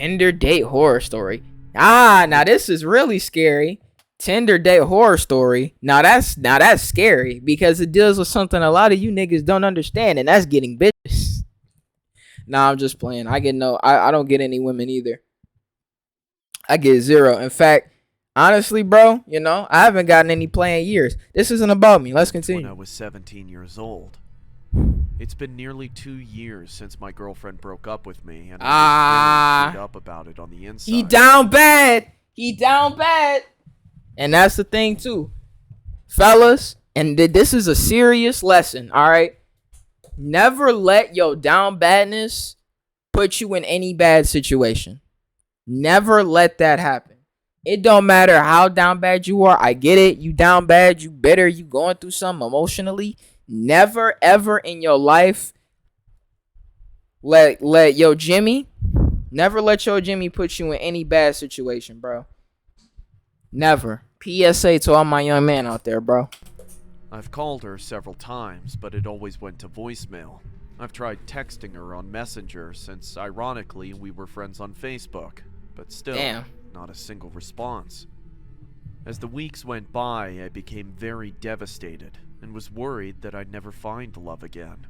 Tinder date horror story. Now this is really scary. Tinder date horror story. Now that's scary because it deals with something a lot of you niggas don't understand, and that's getting bitches. Nah, I'm just playing. I don't get any women either. I get zero. In fact, honestly, bro, I haven't gotten any play in years. This isn't about me. Let's continue. When I was 17 years old. It's been nearly 2 years since my girlfriend broke up with me, and I was very beat up about it on the inside. He down bad. And that's the thing too, fellas. And this is a serious lesson. All right, never let your down badness put you in any bad situation. Never let that happen. It don't matter how down bad you are. I get it. You down bad. You bitter. You going through something emotionally. Never ever in your life let your Jimmy put you in any bad situation, bro. Never. PSA to all my young men out there, bro. I've called her several times, but it always went to voicemail. I've tried texting her on Messenger since, ironically, we were friends on Facebook, but still, not a single response. As the weeks went by, I became very devastated and was worried that I'd never find love again.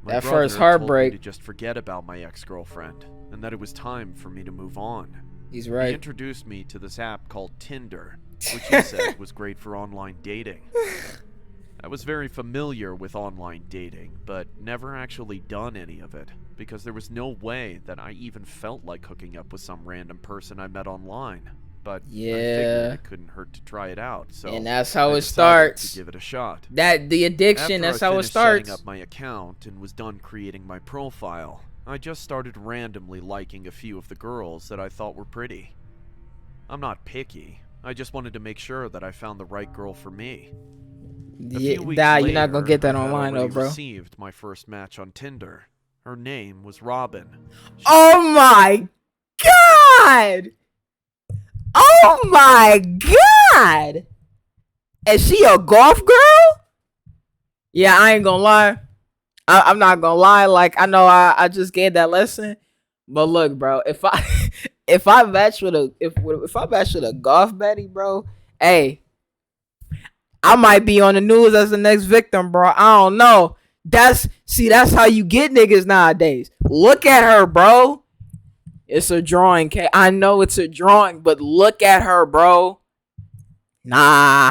My brother first heartbreak. told me to just forget about my ex-girlfriend and that it was time for me to move on. He's right. He introduced me to this app called Tinder, which he said was great for online dating. I was very familiar with online dating, but never actually done any of it, because there was no way that I even felt like hooking up with some random person I met online. But I figured it couldn't hurt to try it out, so and that's how I it starts. to give it a shot. The addiction, that's how it starts. Setting up my account and was done creating my profile, I just started randomly liking a few of the girls that I thought were pretty. I'm not picky. I just wanted to make sure that I found the right girl for me. You're not gonna get that online though, bro. I received my first match on Tinder. Her name was Robin. Oh my god! Oh my god! Is she a golf girl? Yeah, I ain't gonna lie. I'm not gonna lie. Like, I know I just gave that lesson, but look, bro. If I match with a golf Betty, bro, hey, I might be on the news as the next victim, bro. I don't know. That's how you get niggas nowadays. Look at her, bro. It's a drawing, K. I know it's a drawing, but look at her, bro. Nah,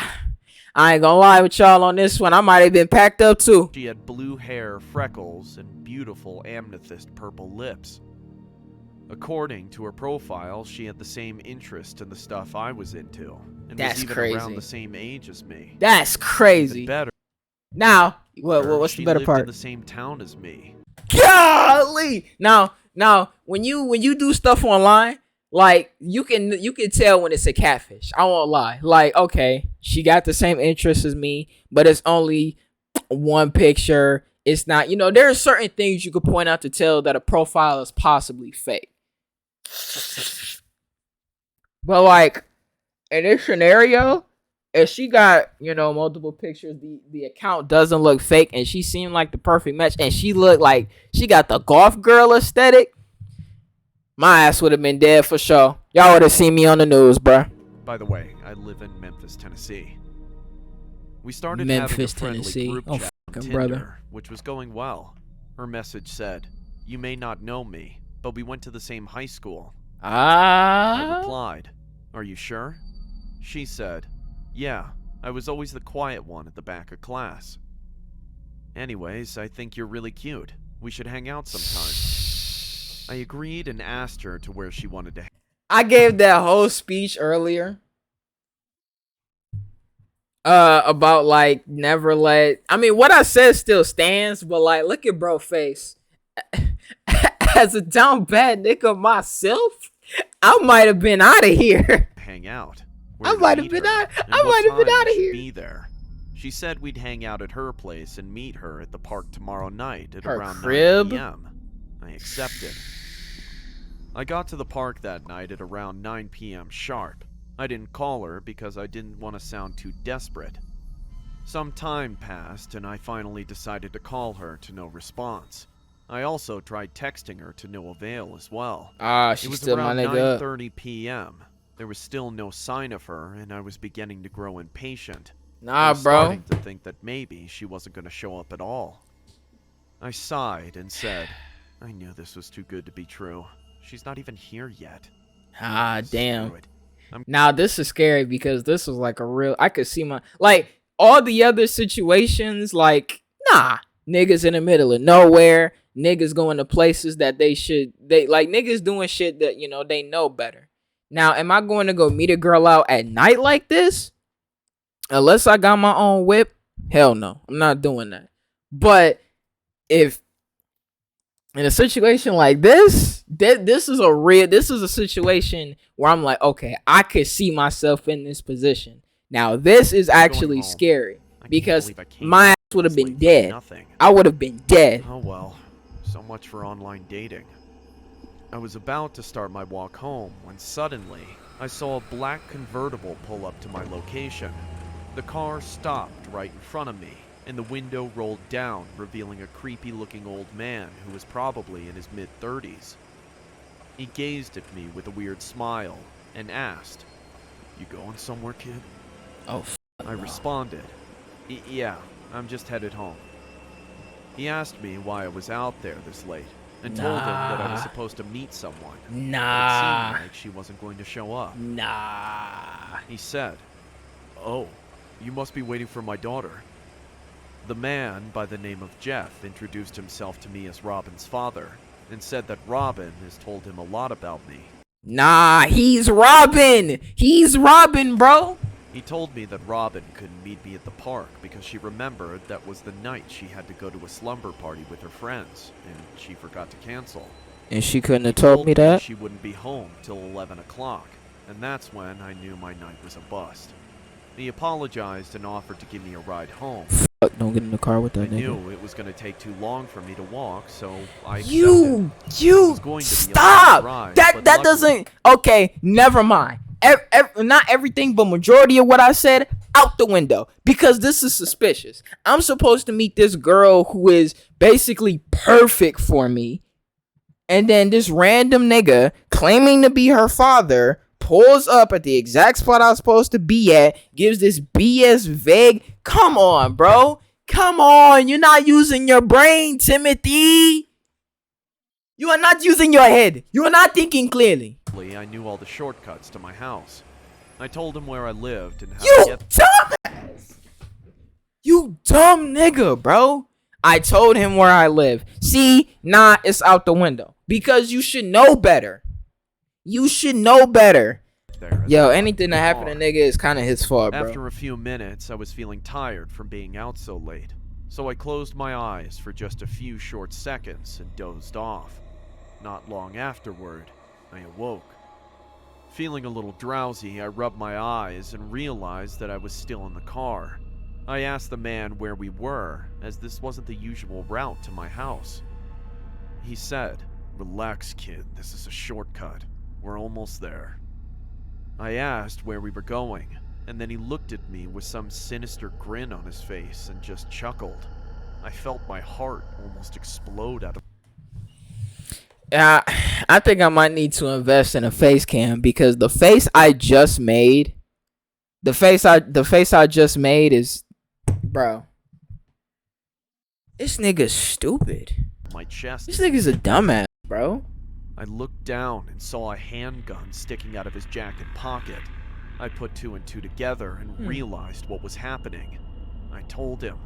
I ain't gonna lie with y'all on this one. I might have been packed up too. She had blue hair, freckles, and beautiful amethyst purple lips. According to her profile, she had the same interest in the stuff I was into, and was even around the same age as me. That's crazy. Even better. Now, what's the better part? She lived in the same town as me. Golly! Now, when you do stuff online, like you can tell when it's a catfish. I won't lie. Like, okay, she got the same interests as me, but it's only one picture. It's not, there are certain things you could point out to tell that a profile is possibly fake. But like in this scenario, if she got, multiple pictures, the account doesn't look fake, and she seemed like the perfect match, and she looked like she got the golf girl aesthetic, my ass would have been dead for sure. Y'all would have seen me on the news, bruh. By the way, I live in Memphis, Tennessee. We started having a friendly group chat on Tinder, which was going well. Her message said, "You may not know me, but we went to the same high school." I replied, "Are you sure?" She said, "Yeah, I was always the quiet one at the back of class. Anyways, I think you're really cute. We should hang out sometime." I agreed and asked her to where she wanted to hang. I gave that whole speech earlier about like never let. I mean, what I said still stands, but like, look at bro face. As a down bad nigga myself, I might have been out of here. Hang out. I might have been out of here. Be there. She said we'd hang out at her place and meet her at the park tomorrow night at her around crib? 9 p.m. I accepted. I got to the park that night at around 9 p.m. sharp. I didn't call her because I didn't want to sound too desperate. Some time passed and I finally decided to call her to no response. I also tried texting her to no avail as well. She still my nigga. It was around 9:30 p.m. There was still no sign of her, and I was beginning to grow impatient. I was starting to think that maybe she wasn't going to show up at all. I sighed and said, I knew this was too good to be true. She's not even here yet. Damn. Now this is scary because this was like a real, I could see my, like all the other situations, like, nah, niggas in the middle of nowhere, niggas going to places that they like niggas doing shit that, you know, they know better. Now, am I going to go meet a girl out at night like this? Unless I got my own whip? Hell no, I'm not doing that. But if in a situation like this, this is a situation where I'm like, okay, I could see myself in this position. Now, this is actually scary because my ass would have been dead. I would have been dead. Oh well, so much for online dating. I was about to start my walk home when suddenly I saw a black convertible pull up to my location. The car stopped right in front of me, and the window rolled down, revealing a creepy-looking old man who was probably in his mid-30s. He gazed at me with a weird smile and asked, "You going somewhere, kid?" Oh, I responded, "Yeah, I'm just headed home." He asked me why I was out there this late, and told him that I was supposed to meet someone. It seemed like she wasn't going to show up. He said, "Oh, you must be waiting for my daughter." The man, by the name of Jeff, introduced himself to me as Robin's father, and said that Robin has told him a lot about me. He's Robin! He's Robin, bro! He told me that Robin couldn't meet me at the park because she remembered that was the night she had to go to a slumber party with her friends, and she forgot to cancel. And she couldn't have told me that? She wouldn't be home till 11 o'clock, and that's when I knew my night was a bust. He apologized and offered to give me a ride home. Fuck, don't get in the car with that nigga. I knew it was going to take too long for me to walk, so I accepted. You stop! That doesn't... Okay, never mind. Not everything, but majority of what I said, out the window. Because this is suspicious. I'm supposed to meet this girl who is basically perfect for me. And then this random nigga claiming to be her father pulls up at the exact spot I was supposed to be at, gives this BS vague. Come on, bro. Come on. You're not using your brain, Timothy. You are not using your head. You are not thinking clearly. I knew all the shortcuts to my house. I told him where I lived and how to get dumbass. You dumb nigga, bro. I told him where I live. See, it's out the window. Because you should know better. You should know better. Yo, anything that happened to nigga is kind of his fault, bro. After a few minutes, I was feeling tired from being out so late. So I closed my eyes for just a few short seconds and dozed off. Not long afterward, I awoke. Feeling a little drowsy, I rubbed my eyes and realized that I was still in the car. I asked the man where we were, as this wasn't the usual route to my house. He said, "Relax, kid, this is a shortcut. We're almost there." I asked where we were going, and then he looked at me with some sinister grin on his face and just chuckled. I felt my heart almost explode out of... I think I might need to invest in a face cam because the face I just made, the face I just made is, bro. This nigga's stupid. My chest. This nigga's a dumbass, bro. I looked down and saw a handgun sticking out of his jacket pocket. I put two and two together and realized what was happening. I told him,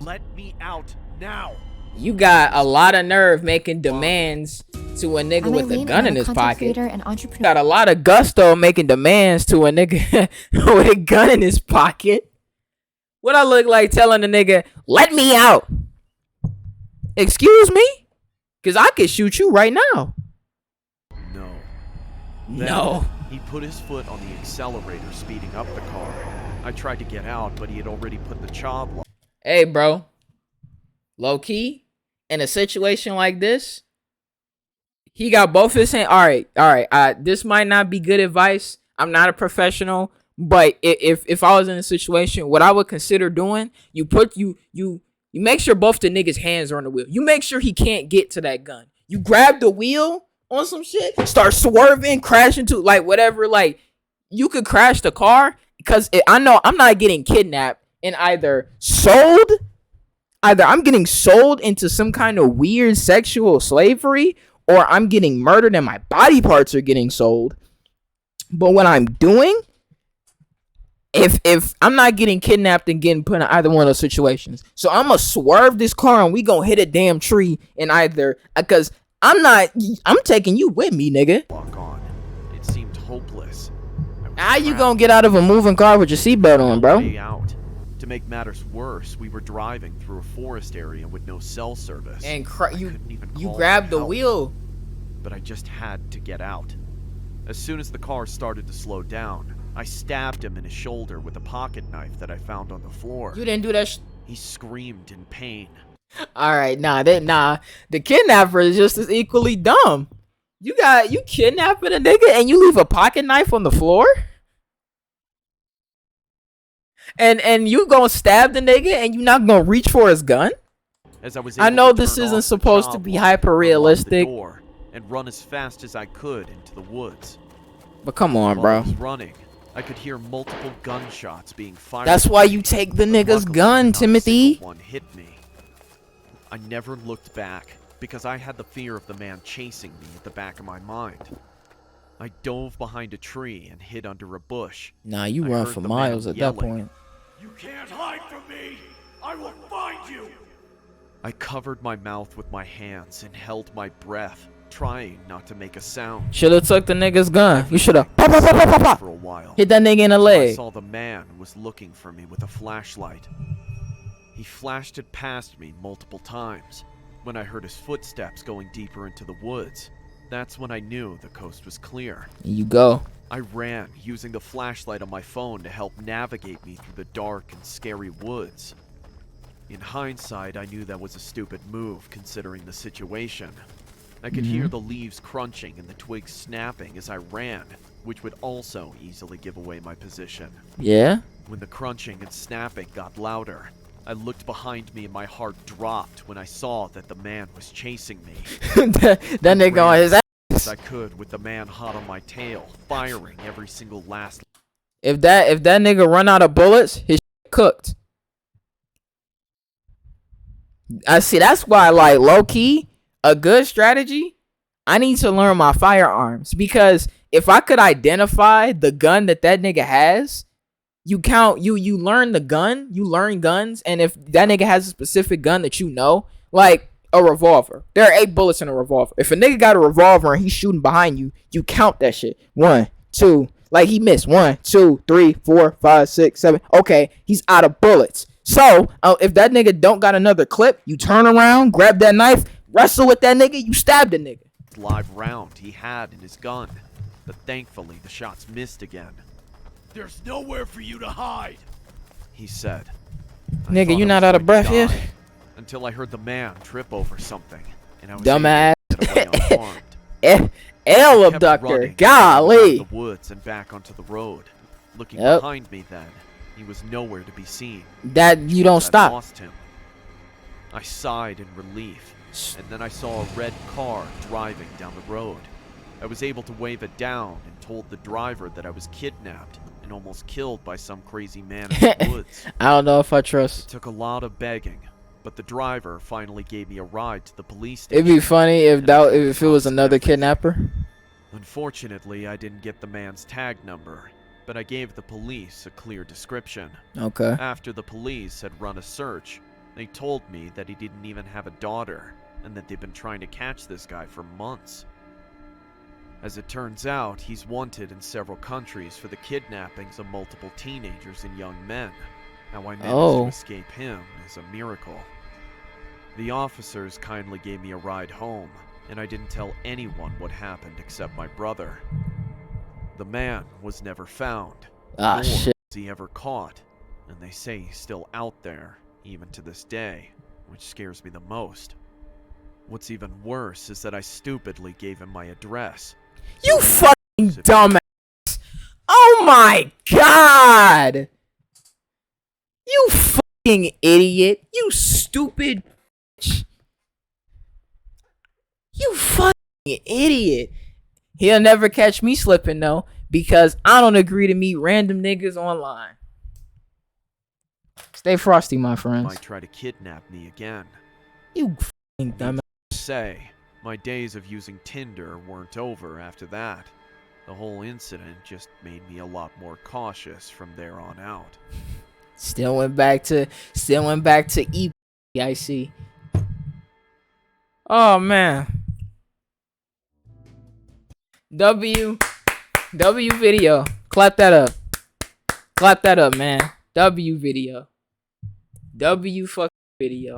"Let me out now." You got a lot of nerve making demands to a nigga with a gun in his pocket. Got a lot of gusto making demands to a nigga with a gun in his pocket. What I look like telling a nigga, "Let me out"? Excuse me? Because I could shoot you right now. No. He put his foot on the accelerator, speeding up the car. I tried to get out, but he had already put the chob lock. Hey, bro. Low key, in a situation like this, he got both his hands. All right. This might not be good advice. I'm not a professional, but if I was in a situation, what I would consider doing, you You make sure both the niggas' hands are on the wheel. You make sure he can't get to that gun. You grab the wheel on some shit, start swerving, crashing to like whatever. Like you could crash the car because I know I'm not getting kidnapped and either I'm getting sold into some kind of weird sexual slavery, or I'm getting murdered and my body parts are getting sold. But what I'm doing, if I'm not getting kidnapped and getting put in either one of those situations, so I'm gonna swerve this car and we gonna hit a damn tree and either because I'm taking you with me, nigga. Walk on. It seemed hopeless. How you gonna get out of a moving car with your seatbelt on, bro? Out. To make matters worse, we were driving through a forest area with no cell service. And you grabbed the wheel. But I just had to get out. As soon as the car started to slow down, I stabbed him in his shoulder with a pocket knife that I found on the floor. You didn't do that. He screamed in pain. All right, the kidnapper is just as equally dumb. You kidnapping a nigga and you leave a pocket knife on the floor? And you gonna stab the nigga and you not gonna reach for his gun? I know this isn't supposed to be hyper realistic. And run as fast as I could into the woods. But come on, bro. While I was running, I could hear multiple gunshots being fired. That's why you take the nigga's gun, Timothy. One hit me. I never looked back because I had the fear of the man chasing me at the back of my mind. I dove behind a tree and hid under a bush. Nah, you run for miles at that point. You can't hide from me! I will find you! I covered my mouth with my hands and held my breath, trying not to make a sound. Should've took the nigga's gun. You should've pop, pop, pop, pop, pop. For a while. Hit that nigga in the leg. I saw the man was looking for me with a flashlight. He flashed it past me multiple times. When I heard his footsteps going deeper into the woods, that's when I knew the coast was clear. You go. I ran, using the flashlight on my phone to help navigate me through the dark and scary woods. In hindsight, I knew that was a stupid move, considering the situation. I could hear the leaves crunching and the twigs snapping as I ran, which would also easily give away my position. Yeah? When the crunching and snapping got louder, I looked behind me and my heart dropped when I saw that the man was chasing me. that nigga on his ass. I could with the man hot on my tail, firing every single last. If that nigga run out of bullets, his shit cooked. I see. That's why, like, low key, a good strategy. I need to learn my firearms because if I could identify the gun that nigga has, you learn the gun, you learn guns, and if that nigga has a specific gun that you know, like a revolver, there are 8 bullets in a revolver. If a nigga got a revolver and he's shooting behind you, you count that shit. 1, 2, like he missed 1, 2, 3, 4, 5, 6, 7. Okay, he's out of bullets. So if that nigga don't got another clip, you turn around, grab that knife, wrestle with that nigga, you stab the nigga. Live round he had in his gun, but thankfully the shots missed again. There's nowhere for you to hide, he said. Nigga, you not out of breath yet? Until I heard the man trip over something, and I was dumbass. unharmed. L abductor, golly. The woods and back onto the road. Looking behind me then, he was nowhere to be seen. That you don't stop. I lost him. I sighed in relief, and then I saw a red car driving down the road. I was able to wave it down and told the driver that I was kidnapped and almost killed by some crazy man in the woods. I don't know if I trust. It took a lot of begging, but the driver finally gave me a ride to the police station. It'd be funny if it was another kidnapper. Unfortunately, I didn't get the man's tag number, but I gave the police a clear description. Okay. After the police had run a search, they told me that he didn't even have a daughter, and that they've been trying to catch this guy for months. As it turns out, he's wanted in several countries for the kidnappings of multiple teenagers and young men. How I managed to escape him is a miracle. The officers kindly gave me a ride home, and I didn't tell anyone what happened except my brother. The man was never found, nor was he ever caught, and they say he's still out there, even to this day, which scares me the most. What's even worse is that I stupidly gave him my address. You fucking dumbass! Oh my god! You fucking fucking idiot. You stupid bitch. You fucking idiot. He'll never catch me slipping though, because I don't agree to meet random niggas online. Stay frosty, my friends. Might try to kidnap me again. You fucking dumb. Say, my days of using Tinder weren't over after that. The whole incident just made me a lot more cautious from there on out. Still went back to E. I see. Oh man. W video. Clap that up. Clap that up, man. W video. W fucking video.